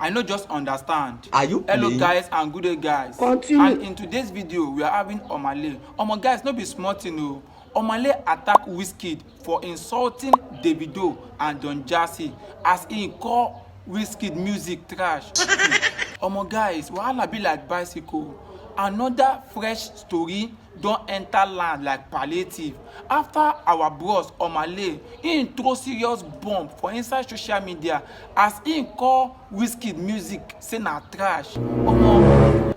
I no just understand. Are you Hello playing? guys and good day guys. Continue. And in today's video we are having Omah Lay. Guys, no be small thing o. Omah Lay attack WIZKID for insulting Davido and Don Jazzy as he call WIZKID music trash. Guys, wahala be like bicycle. Another fresh story don enter land like palliative after our bros Omah Lay he throw serious bomb for inside social media as he call WIZKID music say na trash.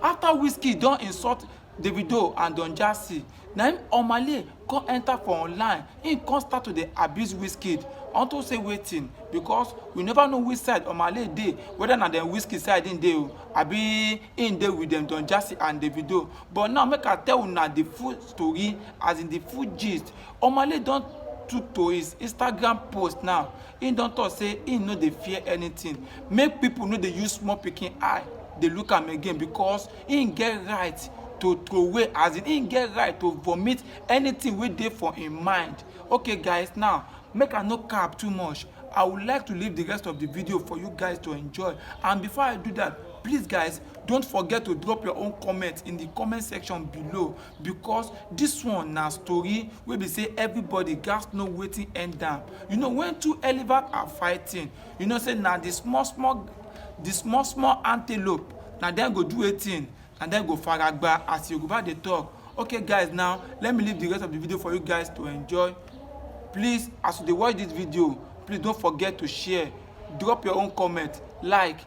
After WIZKID don insult Davido and Don Jazzy, na him Omah Lay come enter for online. He come start to dey abuse WIZKID unto say wetin, because we never know which side Omah Lay dey, whether na dem WIZKID side him dey o abi him dey with dem Don Jazzy and Davido. But now make I tell una the full story, as in the full gist. Omah Lay don took to his Instagram post now. He don talk say he no dey fear anything, make people no dey use small pikin eye dey look am again, because he get right to throway, as in he get right to vomit anything wey dey for him mind. Okay guys, now make I no cap too much. I would like to leave the rest of the video for you guys to enjoy, and before I do that, please guys, don't forget to drop your own comment in the comment section below, because this one na story wey be say everybody gats know wetin end am. You know, when two elephants are fighting, you know say na the small small antelope na dem go do wetin, and then go faragba, as Yoruba dey talk. Okay guys, now let me leave the rest of the video for you guys to enjoy. Please, as you dey watch this video, please don't forget to share, drop your own comment, like